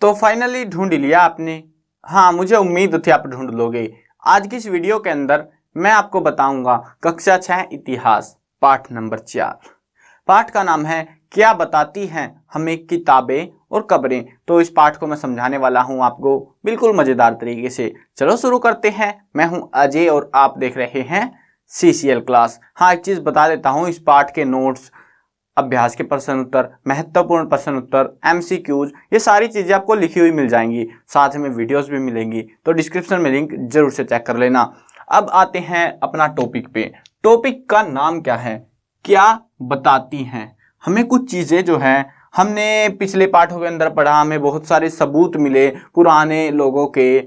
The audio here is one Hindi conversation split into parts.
तो फाइनली ढूंढ लिया आपने। हाँ, मुझे उम्मीद थी आप ढूंढ लोगे। आज की इस वीडियो के अंदर मैं आपको बताऊंगा कक्षा 6 इतिहास पाठ नंबर 4। पाठ का नाम है क्या बताती हैं हमें किताबें और कब्रें। तो इस पाठ को मैं समझाने वाला हूं आपको बिल्कुल मजेदार तरीके से। चलो शुरू करते हैं। मैं हूं अजय और आप देख रहे हैं CCL क्लास। हाँ, एक चीज बता देता हूं, इस पाठ के नोट्स, अभ्यास के प्रश्न उत्तर, महत्वपूर्ण प्रश्न उत्तर, MCQs, ये सारी चीजें आपको लिखी हुई मिल जाएंगी। साथ में वीडियोस भी मिलेंगी, तो डिस्क्रिप्शन में लिंक जरूर से चेक कर लेना। अब आते हैं अपना टॉपिक पे। टॉपिक का नाम क्या है? क्या बताती हैं हमें कुछ चीजें जो है हमने पिछले पाठों के अंदर पढ़ा, हमें बहुत सारे सबूत मिले पुराने लोगों के।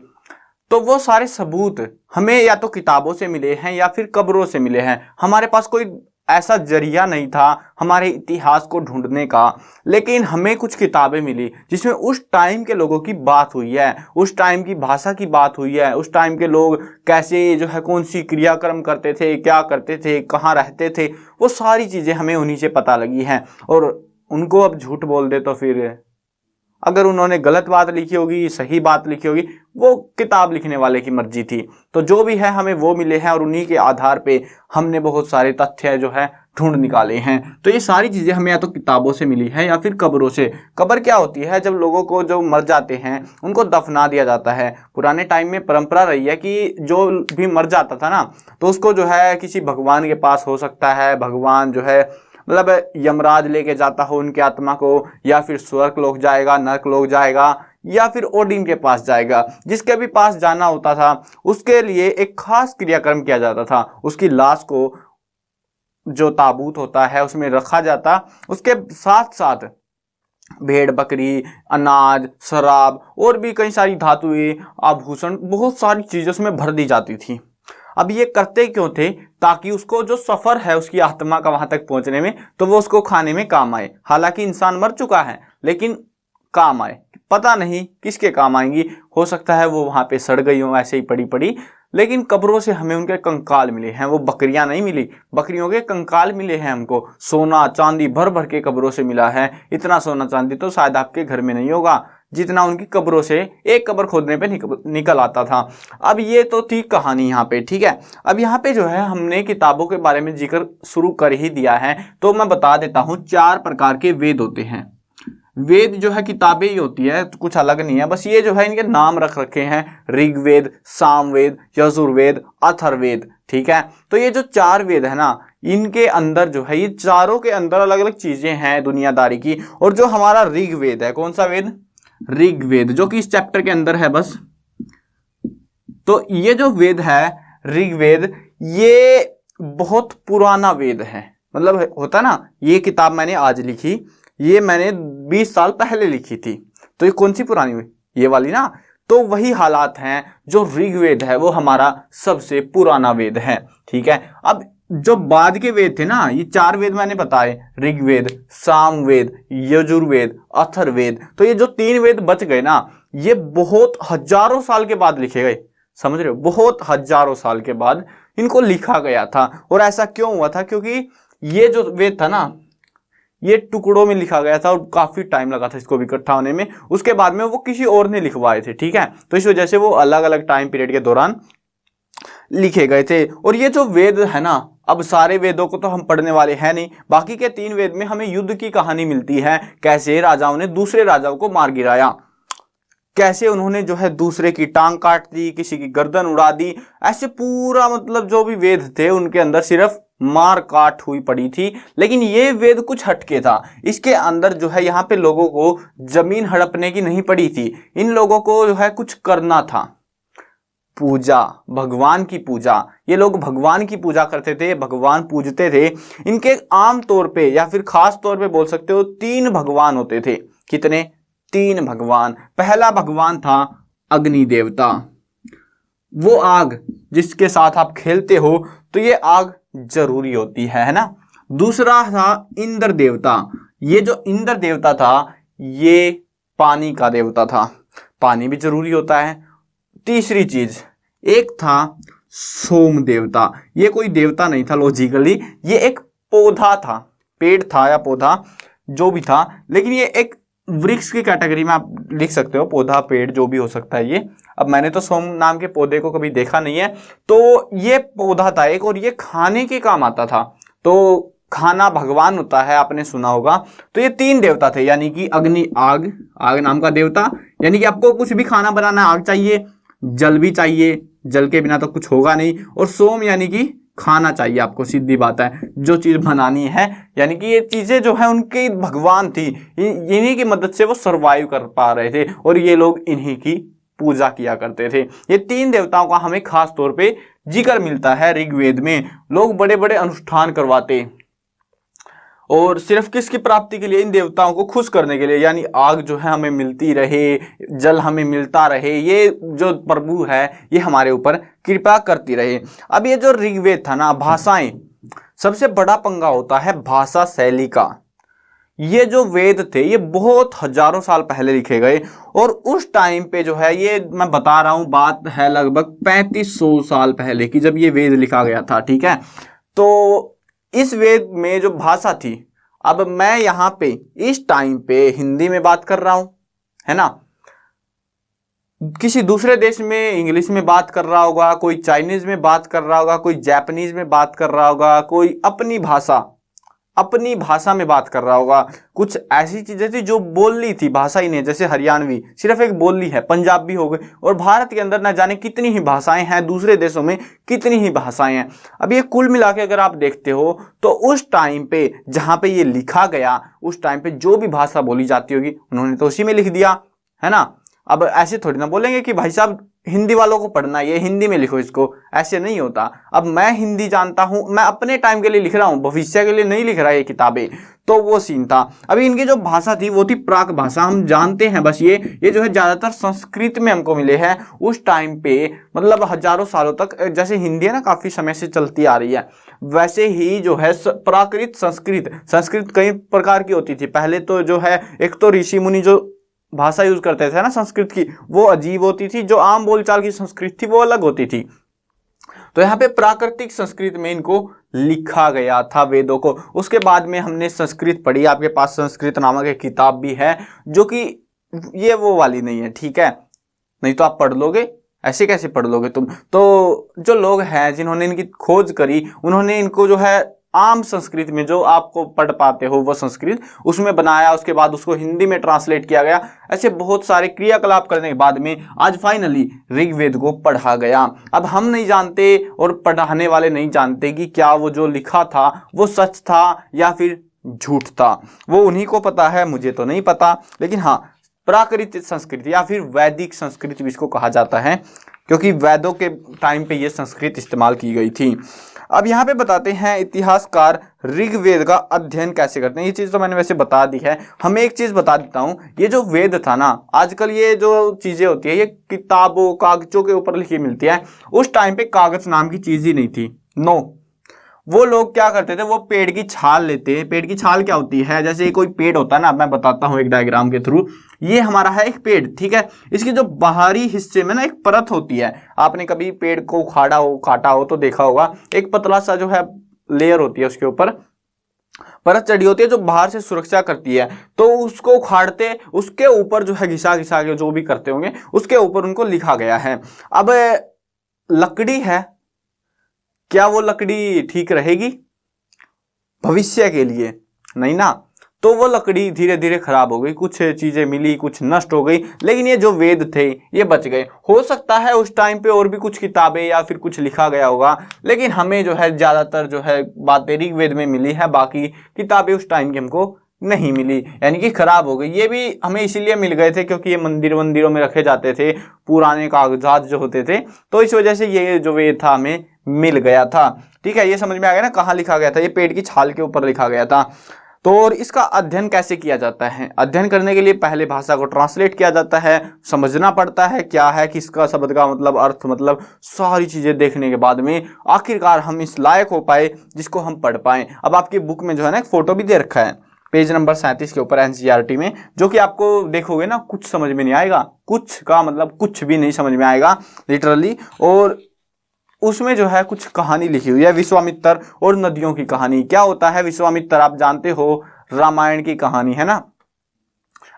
तो वो सारे सबूत हमें या तो किताबों से मिले हैं या फिर कब्रों से मिले हैं। हमारे पास कोई ऐसा जरिया नहीं था हमारे इतिहास को ढूंढने का, लेकिन हमें कुछ किताबें मिली जिसमें उस टाइम के लोगों की बात हुई है, उस टाइम की भाषा की बात हुई है, उस टाइम के लोग कैसे जो है कौन सी क्रियाक्रम करते थे, क्या करते थे, कहाँ रहते थे, वो सारी चीज़ें हमें उन्हीं से पता लगी हैं। और उनको अब झूठ बोल दे तो फिर अगर उन्होंने गलत बात लिखी होगी, सही बात लिखी होगी, वो किताब लिखने वाले की मर्जी थी। तो जो भी है हमें वो मिले हैं और उन्हीं के आधार पे हमने बहुत सारे तथ्य जो है ढूंढ निकाले हैं। तो ये सारी चीजें हमें या तो किताबों से मिली है या फिर कब्रों से। कब्र क्या होती है? जब लोगों को जो मर जाते हैं उनको दफना दिया जाता है। पुराने टाइम में परंपरा रही है कि जो भी मर जाता था ना, तो उसको जो है किसी भगवान के पास, हो सकता है भगवान जो है मतलब यमराज लेके जाता हो उनके आत्मा को, या फिर स्वर्ग लोक जाएगा, नरक लोक जाएगा, या फिर ओडिन के पास जाएगा। जिसके भी पास जाना होता था उसके लिए एक खास क्रियाक्रम किया जाता था। उसकी लाश को जो ताबूत होता है उसमें रखा जाता, उसके साथ साथ भेड़ बकरी, अनाज, शराब और भी कई सारी धातुएं, आभूषण, बहुत सारी चीजें उसमें भर दी जाती थी। अब ये करते क्यों थे? ताकि उसको जो सफर है उसकी आत्मा का वहां तक पहुंचने में, तो वो उसको खाने में काम आए। हालांकि इंसान मर चुका है लेकिन काम आए। पता नहीं किसके काम आएंगी, हो सकता है वो वहां पे सड़ गई हो ऐसे ही पड़ी पड़ी। लेकिन कब्रों से हमें उनके कंकाल मिले हैं, वो बकरियां नहीं मिली, बकरियों के कंकाल मिले हैं हमको। सोना चांदी भर भर के कब्रों से मिला है। इतना सोना चांदी तो शायद आपके घर में नहीं होगा जितना उनकी कब्रों से एक कब्र खोदने पे निकल आता था। अब ये तो थी कहानी यहाँ पे, ठीक है। अब यहाँ पे जो है हमने किताबों के बारे में जिक्र शुरू कर ही दिया है, तो मैं बता देता हूँ 4 प्रकार के वेद होते हैं। वेद जो है किताबें ही होती है, तो कुछ अलग नहीं है, बस ये जो है इनके नाम रख रखे हैं, ऋग्वेद, सामवेद, यजुर्वेद, अथर्ववेद, ठीक है। तो ये जो 4 वेद है ना, इनके अंदर जो है ये चारों के अंदर अलग अलग चीजें हैं दुनियादारी की। और जो हमारा ऋग्वेद है, कौन सा वेद? ऋग्वेद, जो कि इस चैप्टर के अंदर है बस। तो ये जो वेद है ऋग्वेद, ये बहुत पुराना वेद है। मतलब होता ना, ये किताब मैंने आज लिखी, ये मैंने 20 साल पहले लिखी थी, तो ये कौन सी पुरानी हुई? ये वाली ना। तो वही हालात हैं, जो ऋग्वेद है वो हमारा सबसे पुराना वेद है, ठीक है। अब जो बाद के वेद थे ना, ये 4 वेद मैंने बताए, ऋग्वेद, सामवेद, यजुर्वेद, अथर्ववेद, तो ये जो 3 वेद बच गए ना, ये बहुत हजारों साल के बाद लिखे गए। समझ रहे हो? बहुत हजारों साल के बाद इनको लिखा गया था। और ऐसा क्यों हुआ था? क्योंकि ये जो वेद था ना, ये टुकड़ों में लिखा गया था और काफी टाइम लगा था इसको इकट्ठा होने में। उसके बाद में वो किसी और ने लिखवाए थे, ठीक है। तो इस वजह से वो अलग अलग टाइम पीरियड के दौरान लिखे गए थे। और ये जो वेद है ना, अब सारे वेदों को तो हम पढ़ने वाले हैं नहीं, बाकी के 3 वेद में हमें युद्ध की कहानी मिलती है। कैसे राजाओं ने दूसरे राजाओं को मार गिराया, कैसे उन्होंने जो है दूसरे की टांग काट दी, किसी की गर्दन उड़ा दी, ऐसे पूरा मतलब जो भी वेद थे उनके अंदर सिर्फ मार काट हुई पड़ी थी। लेकिन ये वेद कुछ हटके था। इसके अंदर जो है यहाँ पे लोगों को जमीन हड़पने की नहीं पड़ी थी, इन लोगों को जो है कुछ करना था। पूजा, भगवान की पूजा, ये लोग भगवान की पूजा करते थे, भगवान पूजते थे। इनके आम तौर पे या फिर खास तौर पे बोल सकते हो 3 भगवान होते थे। कितने? 3 भगवान। पहला भगवान था अग्नि देवता, वो आग जिसके साथ आप खेलते हो तो ये आग जरूरी होती है ना। दूसरा था इंद्र देवता, ये जो इंद्र देवता था ये पानी का देवता था, पानी भी जरूरी होता है। तीसरी चीज, एक था सोम देवता, ये कोई देवता नहीं था लॉजिकली, ये एक पौधा था, पेड़ था या पौधा जो भी था, लेकिन ये एक वृक्ष की कैटेगरी में आप लिख सकते हो, पौधा पेड़ जो भी हो सकता है ये। अब मैंने तो सोम नाम के पौधे को कभी देखा नहीं है, तो ये पौधा था एक, और ये खाने के काम आता था। तो खाना भगवान होता है, आपने सुना होगा। तो ये 3 देवता थे, यानी कि अग्नि, आग, आग नाम का देवता, यानी कि आपको कुछ भी खाना बनाना आग चाहिए, जल भी चाहिए, जल के बिना तो कुछ होगा नहीं, और सोम यानी कि खाना चाहिए आपको, सीधी बात है, जो चीज बनानी है। यानी कि ये चीजें जो है उनकी भगवान थी, इन्हीं की मदद से वो सरवाइव कर पा रहे थे, और ये लोग इन्हीं की पूजा किया करते थे। ये 3 देवताओं का हमें खास तौर पे जिक्र मिलता है ऋग्वेद में। लोग बड़े बड़े अनुष्ठान करवाते, और सिर्फ किसकी प्राप्ति के लिए? इन देवताओं को खुश करने के लिए, यानी आग जो है हमें मिलती रहे, जल हमें मिलता रहे, ये जो प्रभु है ये हमारे ऊपर कृपा करती रहे। अब ये जो ऋग्वेद था ना, भाषाएं, सबसे बड़ा पंगा होता है भाषा शैली का। ये जो वेद थे ये बहुत हजारों साल पहले लिखे गए, और उस टाइम पे जो है, ये मैं बता रहा हूं, बात है लगभग 3500 साल पहले की, जब ये वेद लिखा गया था, ठीक है। तो इस वेद में जो भाषा थी, अब मैं यहाँ पे इस टाइम पे हिंदी में बात कर रहा हूं, है ना, किसी दूसरे देश में इंग्लिश में बात कर रहा होगा, कोई चाइनीज में बात कर रहा होगा, कोई जापानीज में बात कर रहा होगा, कोई अपनी भाषा में बात कर रहा होगा। कुछ ऐसी चीजें थी जो बोली थी, भाषा ही नहीं, जैसे हरियाणवी सिर्फ एक बोली है, पंजाबी हो गई, और भारत के अंदर ना जाने कितनी ही भाषाएं हैं, दूसरे देशों में कितनी ही भाषाएं हैं। अब ये कुल मिला के अगर आप देखते हो तो उस टाइम पे जहां पे ये लिखा गया, उस टाइम पे जो भी भाषा बोली जाती होगी उन्होंने तो उसी में लिख दिया, है ना। अब ऐसे थोड़ी ना बोलेंगे कि भाई साहब हिंदी वालों को पढ़ना है, ये हिंदी में लिखो इसको, ऐसे नहीं होता। अब मैं हिंदी जानता हूं, मैं अपने टाइम के लिए लिख रहा हूं, भविष्य के लिए नहीं लिख रहा ये किताबें, तो वो सीन था। अभी इनकी जो भाषा थी वो थी प्राक भाषा, हम जानते हैं बस ये जो है ज्यादातर संस्कृत में हमको मिले हैं उस टाइम पे, मतलब हजारों सालों तक। जैसे हिंदी है ना काफी समय से चलती आ रही है, वैसे ही जो है प्राकृत संस्कृत कई प्रकार की होती थी पहले। तो जो है एक तो ऋषि मुनि जो भाषा यूज करते थे ना संस्कृत की, वो अजीब होती थी, जो आम बोलचाल की संस्कृत थी वो अलग होती थी। तो यहाँ पे प्राकृतिक संस्कृत में इनको लिखा गया था वेदों को। उसके बाद में हमने संस्कृत पढ़ी, आपके पास संस्कृत नामक एक किताब भी है, जो कि ये वो वाली नहीं है, ठीक है, नहीं तो आप पढ़ लोगे, ऐसे कैसे पढ़ लोगे तुम। तो जो लोग हैं जिन्होंने इनकी खोज करी, उन्होंने इनको जो है आम संस्कृत में जो आपको पढ़ पाते हो वो संस्कृत, उसमें बनाया, उसके बाद उसको हिंदी में ट्रांसलेट किया गया। ऐसे बहुत सारे क्रियाकलाप करने के बाद में आज फाइनली ऋग्वेद को पढ़ा गया। अब हम नहीं जानते और पढ़ाने वाले नहीं जानते कि क्या वो जो लिखा था वो सच था या फिर झूठ था, वो उन्हीं को पता है, मुझे तो नहीं पता। लेकिन हाँ, प्राकृतिक संस्कृत या फिर वैदिक संस्कृत भी इसको कहा जाता है, क्योंकि वेदों के टाइम पे ये संस्कृत इस्तेमाल की गई थी। अब यहाँ पे बताते हैं इतिहासकार ऋग्वेद का अध्ययन कैसे करते हैं। ये चीज तो मैंने वैसे बता दी है, हमें एक चीज बता देता हूँ, ये जो वेद था ना, आजकल ये जो चीजें होती है ये किताबों कागजों के ऊपर लिखी मिलती है, उस टाइम पे कागज नाम की चीज ही नहीं थी। नो, वो लोग क्या करते थे, वो पेड़ की छाल लेते हैं। पेड़ की छाल क्या होती है, जैसे कोई पेड़ होता है ना, मैं बताता हूँ एक डायग्राम के थ्रू। ये हमारा है एक पेड़, ठीक है, इसकी जो बाहरी हिस्से में ना एक परत होती है, आपने कभी पेड़ को उखाड़ा हो, काटा हो तो देखा होगा, एक पतला सा जो है लेयर होती है, उसके ऊपर परत चढ़ी होती है जो बाहर से सुरक्षा करती है। तो उसको उखाड़ते, उसके ऊपर जो है घिसा घिसा के जो भी करते होंगे, उसके ऊपर उनको लिखा गया है। अब लकड़ी है, क्या वो लकड़ी ठीक रहेगी भविष्य के लिए? नहीं ना। तो वो लकड़ी धीरे धीरे खराब हो गई, कुछ चीजें मिली, कुछ नष्ट हो गई, लेकिन ये जो वेद थे ये बच गए। हो सकता है उस टाइम पे और भी कुछ किताबें या फिर कुछ लिखा गया होगा, लेकिन हमें जो है ज्यादातर जो है बातें ऋग्वेद में मिली है, बाकी किताबें उस टाइम की हमको नहीं मिली, यानी कि खराब हो गई। ये भी हमें इसीलिए मिल गए थे क्योंकि ये मंदिरों में रखे जाते थे, पुराने कागजात जो होते थे, तो इस वजह से ये जो वेद था हमें मिल गया था। ठीक है, ये समझ में आ गया ना कहाँ लिखा गया था, ये पेड़ की छाल के ऊपर लिखा गया था। तो और इसका अध्ययन कैसे किया जाता है? अध्ययन करने के लिए पहले भाषा को ट्रांसलेट किया जाता है, समझना पड़ता है क्या है, किसका शब्द का मतलब, अर्थ मतलब, सारी चीजें देखने के बाद में आखिरकार हम इस लायक हो पाए जिसको हम पढ़ पाए। अब आपकी बुक में जो है ना एक फोटो भी दे रखा है पेज नंबर 37 के ऊपर एनसीईआरटी में, जो कि आपको देखोगे ना कुछ समझ में नहीं आएगा, कुछ का मतलब कुछ भी नहीं समझ में आएगा लिटरली। और उसमें जो है कुछ कहानी लिखी हुई है, विश्वामित्र और नदियों की कहानी। क्या होता है विश्वामित्र? आप जानते हो, रामायण की कहानी है ना।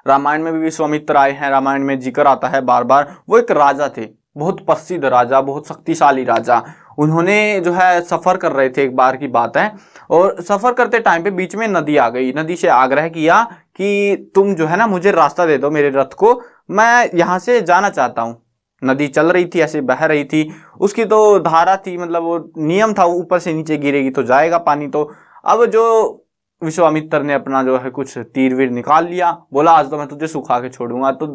रामायण में भी विश्वामित्र आए हैं, रामायण में जिक्र आता है बार बार। वो एक राजा थे, बहुत प्रसिद्ध राजा, बहुत शक्तिशाली राजा। उन्होंने जो है सफर कर रहे थे, एक बार की बात है, और सफर करते टाइम पे बीच में नदी आ गई। नदी से आग्रह किया कि तुम जो है ना मुझे रास्ता दे दो मेरे रथ को, मैं यहाँ से जाना चाहता हूँ। नदी चल रही थी, ऐसे बह रही थी, उसकी तो धारा थी, मतलब वो नियम था, ऊपर से नीचे गिरेगी तो जाएगा पानी। तो अब जो विश्वामित्र ने अपना जो है कुछ तीर वीर निकाल लिया, बोला आज तो मैं तुझे सुखा के छोड़ूंगा। तो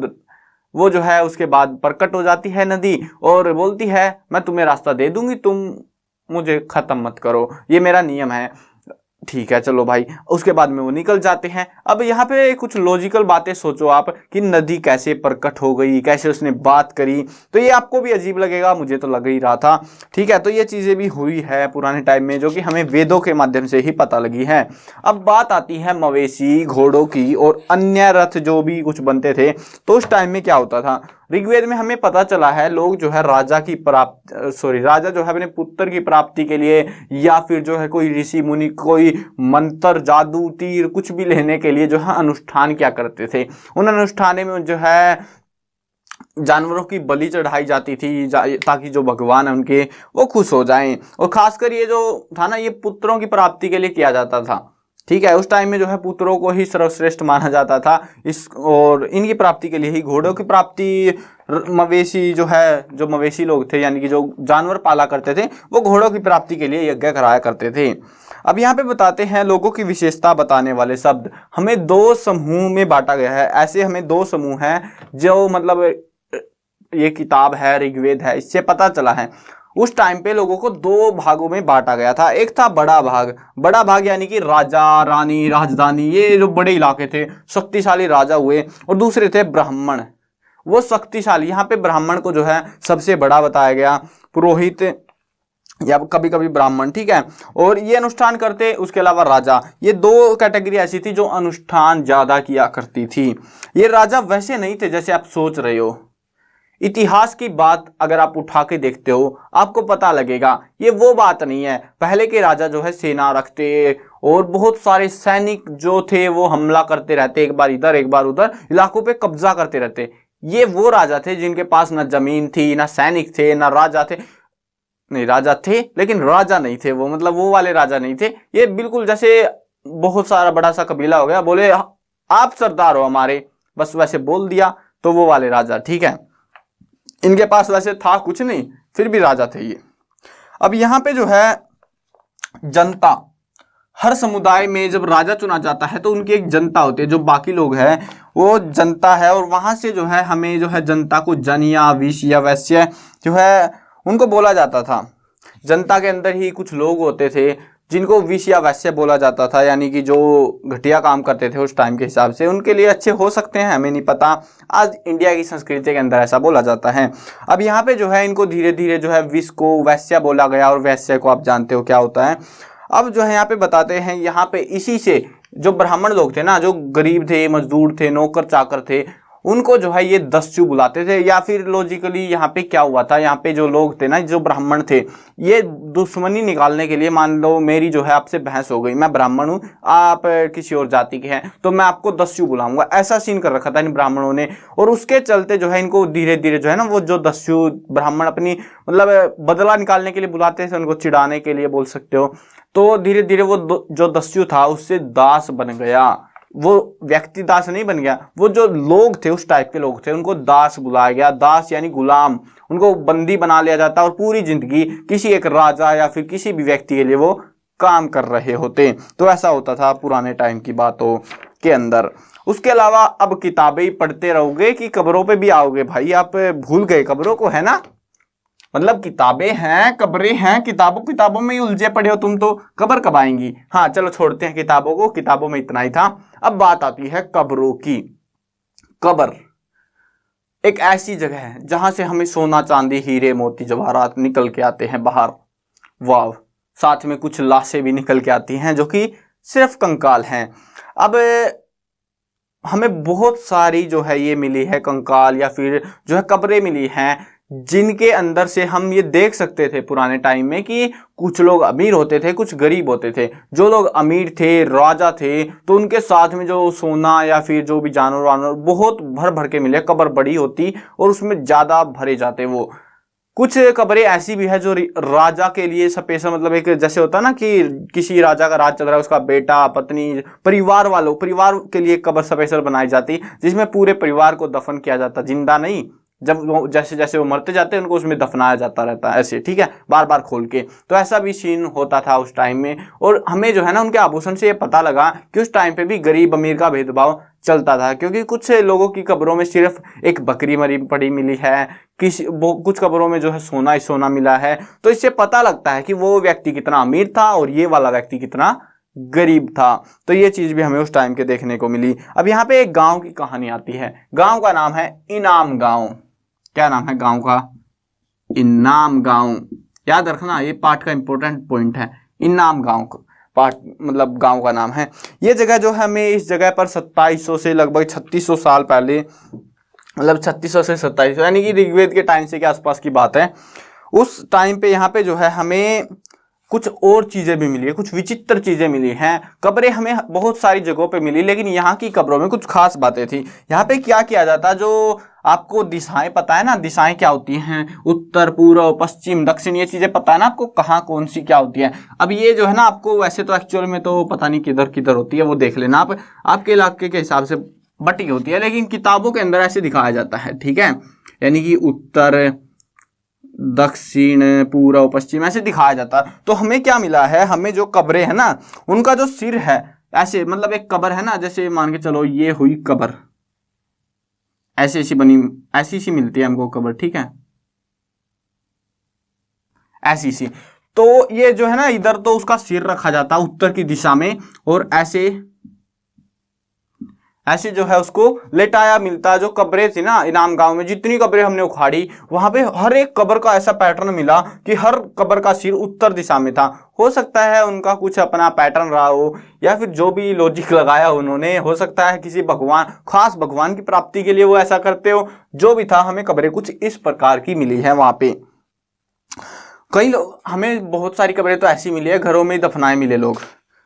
वो जो है उसके बाद प्रकट हो जाती है नदी और बोलती है मैं तुम्हें रास्ता दे दूंगी, तुम मुझे खत्म मत करो, ये मेरा नियम है। ठीक है चलो भाई। उसके बाद में वो निकल जाते हैं। अब यहाँ पे कुछ लॉजिकल बातें सोचो आप कि नदी कैसे प्रकट हो गई, कैसे उसने बात करी, तो ये आपको भी अजीब लगेगा, मुझे तो लग ही रहा था। ठीक है, तो ये चीजें भी हुई है पुराने टाइम में, जो कि हमें वेदों के माध्यम से ही पता लगी है। अब बात आती है मवेशी, घोड़ों की और अन्य रथ जो भी कुछ बनते थे, तो उस टाइम में क्या होता था। ऋग्वेद में हमें पता चला है लोग जो है राजा जो है अपने पुत्र की प्राप्ति के लिए, या फिर जो है कोई ऋषि मुनि कोई मंत्र जादू तीर कुछ भी लेने के लिए जो है अनुष्ठान क्या करते थे। उन अनुष्ठानों में जो है जानवरों की बलि चढ़ाई जाती थी ताकि जो भगवान है उनके वो खुश हो जाएं। और खासकर ये जो था ना, ये पुत्रों की प्राप्ति के लिए किया जाता था। ठीक है, उस टाइम में जो है पुत्रों को ही सर्वश्रेष्ठ माना जाता था और इनकी प्राप्ति के लिए ही घोड़ों की प्राप्ति, मवेशी जो है, जो मवेशी लोग थे यानी कि जो जानवर पाला करते थे, वो घोड़ों की प्राप्ति के लिए यज्ञ कराया करते थे। अब यहाँ पे बताते हैं लोगों की विशेषता बताने वाले शब्द। हमें दो समूह में बांटा गया है, ऐसे हमें दो समूह हैं जो मतलब ये किताब है ऋग्वेद है, इससे पता चला है। उस टाइम पे लोगों को दो भागों में बांटा गया था। एक था बड़ा भाग यानी कि राजा रानी राजधानी, ये जो बड़े इलाके थे, शक्तिशाली राजा हुए। और दूसरे थे ब्राह्मण, वो शक्तिशाली। यहाँ पे ब्राह्मण को जो है सबसे बड़ा बताया गया, पुरोहित या कभी कभी ब्राह्मण। ठीक है, और ये अनुष्ठान करते, उसके अलावा राजा। ये दो कैटेगरी ऐसी थी जो अनुष्ठान ज्यादा किया करती थी। ये राजा वैसे नहीं थे जैसे आप सोच रहे हो। इतिहास की बात अगर आप उठा के देखते हो आपको पता लगेगा ये वो बात नहीं है। पहले के राजा जो है सेना रखते और बहुत सारे सैनिक जो थे वो हमला करते रहते, एक बार इधर एक बार उधर, इलाकों पे कब्जा करते रहते। ये वो राजा थे जिनके पास ना जमीन थी, ना सैनिक थे, ना राजा थे। नहीं, राजा थे लेकिन राजा नहीं थे वो, मतलब वो वाले राजा नहीं थे। ये बिल्कुल जैसे बहुत सारा बड़ा सा कबीला हो गया, बोले आप सरदार हो हमारे, बस वैसे बोल दिया, तो वो वाले राजा। ठीक है, इनके पास वैसे था कुछ नहीं, फिर भी राजा थे ये। अब यहाँ पे जो है जनता, हर समुदाय में जब राजा चुना जाता है तो उनकी एक जनता होती है, जो बाकी लोग हैं वो जनता है। और वहां से जो है हमें जो है जनता को जन या विश या वैश्य जो है उनको बोला जाता था। जनता के अंदर ही कुछ लोग होते थे जिनको विश या वैश्य बोला जाता था, यानी कि जो घटिया काम करते थे उस टाइम के हिसाब से। उनके लिए अच्छे हो सकते हैं, हमें नहीं पता, आज इंडिया की संस्कृति के अंदर ऐसा बोला जाता है। अब यहाँ पे जो है इनको धीरे धीरे जो है विश को वैश्य बोला गया, और वैश्य को आप जानते हो क्या होता है। अब जो है यहाँ पे बताते हैं, यहाँ पे इसी से जो ब्राह्मण लोग थे ना, जो गरीब थे, मजदूर थे, नौकर चाकर थे, उनको जो है ये दस्यु बुलाते थे। या फिर लॉजिकली यहाँ पे क्या हुआ था, यहाँ पे जो लोग थे ना, जो ब्राह्मण थे, ये दुश्मनी निकालने के लिए, मान लो मेरी जो है आपसे बहस हो गई, मैं ब्राह्मण हूँ, आप किसी और जाति के हैं, तो मैं आपको दस्यु बुलाऊंगा, ऐसा सीन कर रखा था इन ब्राह्मणों ने। और उसके चलते जो है इनको धीरे धीरे जो है ना, वो जो दस्यु ब्राह्मण अपनी मतलब बदला निकालने के लिए बुलाते थे, उनको चिढ़ाने के लिए बोल सकते हो। तो धीरे धीरे वो जो दस्यु था उससे दास बन गया। वो व्यक्ति दास नहीं बन गया, वो जो लोग थे उस टाइप के लोग थे उनको दास बुलाया गया। दास यानी गुलाम, उनको बंदी बना लिया जाता और पूरी जिंदगी किसी एक राजा या फिर किसी भी व्यक्ति के लिए वो काम कर रहे होते। तो ऐसा होता था पुराने टाइम की बातों के अंदर। उसके अलावा अब किताबें पढ़ते रहोगे कि कब्रों पे भी आओगे? भाई आप भूल गए कब्रों को, है ना? मतलब किताबें हैं, कब्रें हैं, किताबों में ही उलझे पड़े हो तुम, तो कब्र कब आएंगी? हाँ चलो छोड़ते हैं किताबों को, किताबों में इतना ही था। अब बात आती है कब्रों की। कब्र एक ऐसी जगह है जहां से हमें सोना चांदी हीरे मोती जवाहरात निकल के आते हैं बाहर। वाह, साथ में कुछ लाशें भी निकल के आती हैं जो कि सिर्फ कंकाल हैं। अब हमें बहुत सारी जो है ये मिली है कंकाल, या फिर जो है कब्रें मिली हैं जिनके अंदर से हम ये देख सकते थे पुराने टाइम में कि कुछ लोग अमीर होते थे, कुछ गरीब होते थे। जो लोग अमीर थे, राजा थे, तो उनके साथ में जो सोना या फिर जो भी जानवर वानवर बहुत भर भर के मिले, कब्र बड़ी होती और उसमें ज्यादा भरे जाते वो। कुछ कब्रें ऐसी भी है जो राजा के लिए स्पेशल, मतलब एक जैसे होता है ना कि किसी राजा का राज चल रहा है, उसका बेटा, पत्नी, परिवार के लिए कब्र स्पेशल बनाई जाती, जिसमें पूरे परिवार को दफन किया जाता, जिंदा नहीं। जब वो जैसे जैसे वो मरते जाते हैं उनको उसमें दफनाया जाता रहता है ऐसे, ठीक है, बार बार खोल के। तो ऐसा भी सीन होता था उस टाइम में। और हमें जो है ना उनके आभूषण से ये पता लगा कि उस टाइम पे भी गरीब अमीर का भेदभाव चलता था, क्योंकि कुछ लोगों की कब्रों में सिर्फ एक बकरी मरी पड़ी मिली है, कुछ कब्रों में जो है सोना ही सोना मिला है। तो इससे पता लगता है कि वो व्यक्ति कितना अमीर था और ये वाला व्यक्ति कितना गरीब था। तो ये चीज भी हमें उस टाइम के देखने को मिली। अब यहाँ पे एक गांव की कहानी आती है। गांव का नाम है इनाम गांव। क्या नाम है गांव का? इनाम गांव। याद रखना, ये पार्ट का इंपॉर्टेंट पॉइंट है। इनाम गांव पार्ट मतलब गांव का नाम है। ये जगह जो है, हमें इस जगह पर 2700 से लगभग 3600 साल पहले, मतलब 3600 से 2700 यानी कि ऋग्वेद के टाइम से के आसपास की बात है। उस टाइम पे यहाँ पे जो है हमें कुछ और चीजें भी मिली है, कुछ विचित्र चीजें मिली हैं। कब्रें हमें बहुत सारी जगहों पे मिली, लेकिन यहाँ की कब्रों में कुछ खास बातें थी। यहाँ पे क्या किया जाता, जो आपको दिशाएं पता है ना, दिशाएं क्या होती हैं, उत्तर, पूर्व, पश्चिम, दक्षिण, ये चीजें पता है ना आपको, कहाँ कौन सी क्या होती है। अब ये जो है ना आपको वैसे तो एक्चुअल में तो पता नहीं किधर किधर होती है, वो देख लेना आप, आपके इलाके के हिसाब से बटी होती है, लेकिन किताबों के अंदर ऐसे दिखाया जाता है, ठीक है। यानी कि उत्तर, दक्षिण, पूर्व, पश्चिम ऐसे दिखाया जाता है। तो हमें क्या मिला है, हमें जो कब्रें है ना उनका जो सिर है ऐसे, मतलब एक कब्र है ना, जैसे मान के चलो ये हुई कब्र, ऐसी ऐसी बनी, ऐसी सी मिलती है हमको कब्र, ठीक है, ऐसी सी। तो ये जो है ना, इधर तो उसका सिर रखा जाता है उत्तर की दिशा में, और ऐसे ऐसे जो है उसको लेटाया मिलता है। जो कब्रें थी ना इनाम गांव में, जितनी कब्रें हमने उखाड़ी, वहां पे हर एक कब्र का ऐसा पैटर्न मिला कि हर कब्र का सिर उत्तर दिशा में था। हो सकता है उनका कुछ अपना पैटर्न रहा हो, या फिर जो भी लॉजिक लगाया उन्होंने, हो सकता है किसी भगवान, खास भगवान की प्राप्ति के लिए वो ऐसा करते हो। जो भी था, हमें कब्रें कुछ इस प्रकार की मिली है वहां पे। कई लोग, हमें बहुत सारी कब्रें तो ऐसी मिली है घरों में दफनाए मिले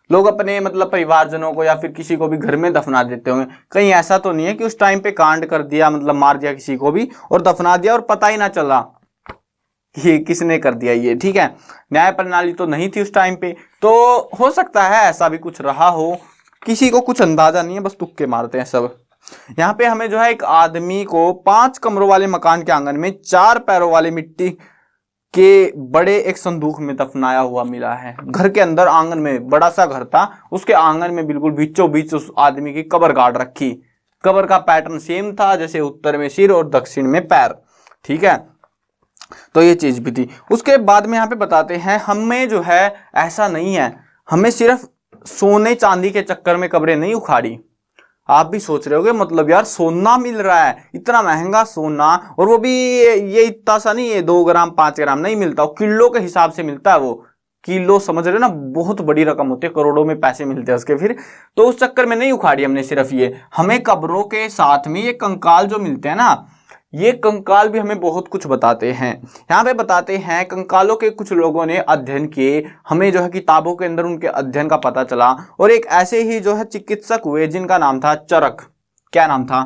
लोग अपने मतलब परिवारजनों को या फिर किसी को भी घर में दफना देते होंगे। कहीं ऐसा तो नहीं है कि उस टाइम पे कांड कर दिया, मतलब मार दिया किसी को भी और दफना दिया और पता ही ना चला कि किसने कर दिया ये, ठीक है। न्याय प्रणाली तो नहीं थी उस टाइम पे, तो हो सकता है ऐसा भी कुछ रहा हो, किसी को कुछ अंदाजा नहीं है, बस तुक्के मारते हैं सब। यहाँ पे हमें जो है एक आदमी को 5 कमरों वाले मकान के आंगन में 4 पैरों वाले मिट्टी के बड़े एक संदूक में दफनाया हुआ मिला है। घर के अंदर, आंगन में, बड़ा सा घर था, उसके आंगन में बिल्कुल बीचों बीच उस आदमी की कब्र गाड़ रखी। कब्र का पैटर्न सेम था, जैसे उत्तर में सिर और दक्षिण में पैर, ठीक है। तो ये चीज भी थी। उसके बाद में यहाँ पे बताते हैं, हमें जो है ऐसा नहीं है, हमें सिर्फ सोने चांदी के चक्कर में कब्रें नहीं उखाड़ी। आप भी सोच रहे होगे, मतलब यार सोना मिल रहा है, इतना महंगा सोना, और वो भी ये इतना सा नहीं है 2 ग्राम 5 ग्राम नहीं मिलता, वो किलो के हिसाब से मिलता है। वो किलो समझ रहे हो ना, बहुत बड़ी रकम होती है, करोड़ों में पैसे मिलते हैं उसके। फिर तो उस चक्कर में नहीं उखाड़ी हमने सिर्फ ये, हमें कब्रों के साथ में ये कंकाल जो मिलते हैं ना, ये कंकाल भी हमें बहुत कुछ बताते हैं। यहाँ पे बताते हैं कंकालों के कुछ लोगों ने अध्ययन किए, हमें जो है किताबों के अंदर उनके अध्ययन का पता चला, और एक ऐसे ही जो है चिकित्सक हुए जिनका नाम था चरक। क्या नाम था?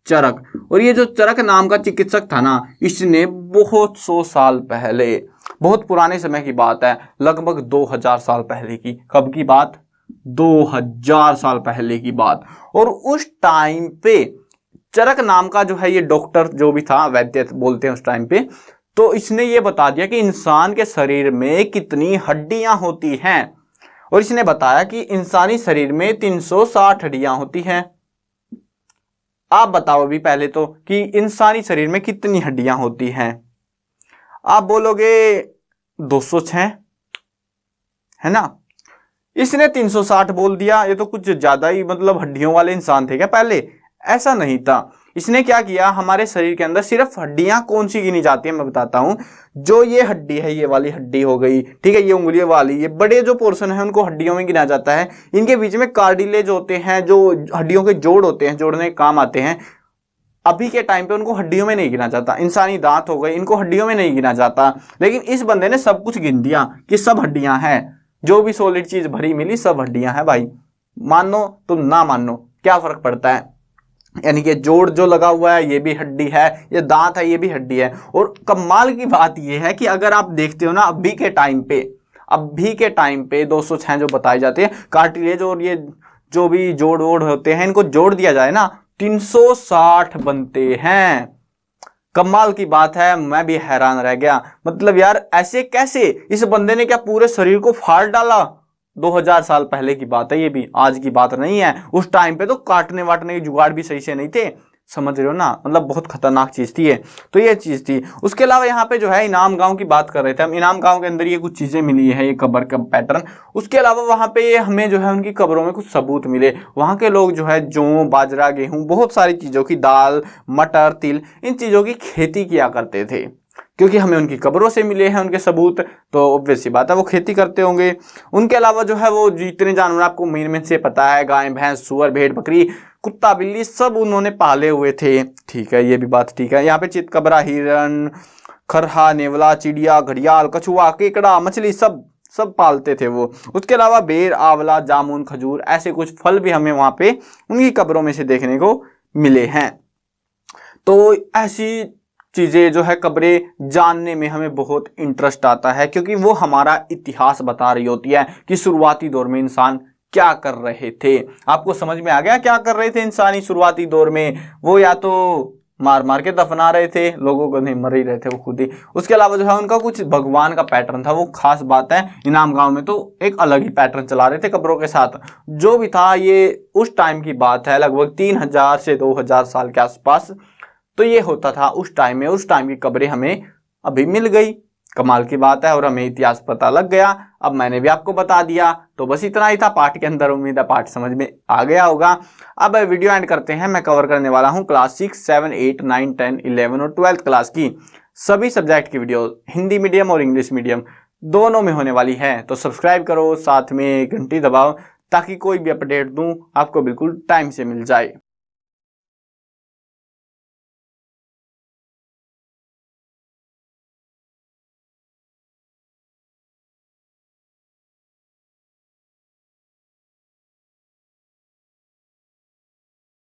चरक। और ये जो चरक नाम का चिकित्सक था ना, इसने बहुत 100 साल पहले, बहुत पुराने समय की बात है, लगभग 2000 साल पहले की, कब की बात? 2000 साल पहले की बात। और उस टाइम पे चरक नाम का जो है ये डॉक्टर जो भी था, वैद्य बोलते हैं उस टाइम पे, तो इसने ये बता दिया कि इंसान के शरीर में कितनी हड्डियां होती हैं। और इसने बताया कि इंसानी शरीर में 360 हड्डियां होती हैं। आप बताओ अभी पहले तो कि इंसानी शरीर में कितनी हड्डियां होती हैं? आप बोलोगे 206, है ना। इसने 360 बोल दिया, ये तो कुछ ज्यादा ही मतलब हड्डियों वाले इंसान थे क्या पहले? ऐसा नहीं था। इसने क्या किया, हमारे शरीर के अंदर सिर्फ हड्डियां कौन सी गिनी जाती है मैं बताता हूं। जो ये हड्डी है, ये वाली हड्डी हो गई, ठीक है, ये उंगली वाली, ये बड़े जो पोर्शन है उनको हड्डियों में गिना जाता है। इनके बीच में कार्टिलेज होते हैं, जो हड्डियों के जोड़ होते हैं, जोड़ने के काम आते हैं, अभी के टाइम पे उनको हड्डियों में नहीं गिना जाता, इंसानी दांत हो गए इनको हड्डियों में नहीं गिना जाता, लेकिन इस बंदे ने सब कुछ गिन दिया कि सब हड्डियां हैं, जो भी सॉलिड चीज भरी मिली सब हड्डियां हैं भाई, मानो तुम ना मानो क्या फर्क पड़ता है। यानी कि जोड़ जो लगा हुआ है ये भी हड्डी है, ये दांत है ये भी हड्डी है। और कमाल की बात ये है कि अगर आप देखते हो ना अभी के टाइम पे 206 जो बताए जाते हैं कार्टिलेज और ये जो भी जोड़ वोड़ होते हैं इनको जोड़ दिया जाए ना 360 बनते हैं। कमाल की बात है, मैं भी हैरान रह गया। मतलब यार ऐसे कैसे, इस बंदे ने क्या पूरे शरीर को फाड़ डाला। 2000 साल पहले की बात है, ये भी आज की बात नहीं है। उस टाइम पे तो काटने वाटने के जुगाड़ भी सही से नहीं थे, समझ रहे हो ना, मतलब बहुत खतरनाक चीज थी ये। तो ये चीज थी। उसके अलावा यहाँ पे जो है इनाम गांव की बात कर रहे थे हम, इनाम गांव के अंदर ये कुछ चीजें मिली है, ये कब्र का पैटर्न। उसके अलावा वहां पे हमें जो है उनकी कब्रों में कुछ सबूत मिले। वहां के लोग जो है जौ, बाजरा, गेहूं, बहुत सारी चीजों की, दाल, मटर, तिल, इन चीजों की खेती किया करते थे। क्योंकि हमें उनकी कब्रों से मिले हैं उनके सबूत, तो ऑब्वियस सी बात है वो खेती करते होंगे। उनके अलावा जो है वो जितने जानवर आपको मेन से पता है, गाय, भैंस, सुअर, भेड़, बकरी, कुत्ता, बिल्ली, सब उन्होंने पाले हुए थे। ठीक है, ये भी बात ठीक है। यहाँ पे चितकबरा, हिरन, खरहा, नेवला, चिड़िया, घड़ियाल, कछुआ, केकड़ा, मछली, सब पालते थे वो। उसके अलावा बेर, आंवला, जामुन, खजूर, ऐसे कुछ फल भी हमें वहां पे उनकी कब्रों में से देखने को मिले हैं। तो ऐसी चीजें जो है कब्रें जानने में हमें बहुत इंटरेस्ट आता है, क्योंकि वो हमारा इतिहास बता रही होती है कि शुरुआती दौर में इंसान क्या कर रहे थे। आपको समझ में आ गया क्या कर रहे थे इंसानी शुरुआती दौर में? वो या तो मार मार के दफना रहे थे लोगों को, नहीं मर ही रहे थे वो खुद ही। उसके अलावा जो है उनका कुछ भगवान का पैटर्न था, वो खास बात है। इनाम गांव में तो एक अलग ही पैटर्न चला रहे थे कब्रों के साथ। जो भी था ये उस टाइम की बात है, लगभग 3000 से 2000 साल के आसपास। तो ये होता था उस टाइम में, उस टाइम की कब्रें हमें अभी मिल गई। कमाल की बात है, और हमें इतिहास पता लग गया। अब मैंने भी आपको बता दिया। तो बस इतना ही था पाठ के अंदर, उम्मीद है पाठ समझ में आ गया होगा। अब वीडियो एंड करते हैं। मैं कवर करने वाला हूं क्लास 6, 7, 8, 9, 10, 11 और 12th क्लास की सभी सब्जेक्ट की वीडियो, हिंदी मीडियम और इंग्लिश मीडियम दोनों में होने वाली है। तो सब्सक्राइब करो, साथ में घंटी दबाओ, ताकि कोई भी अपडेट दूं आपको बिल्कुल टाइम से मिल जाए।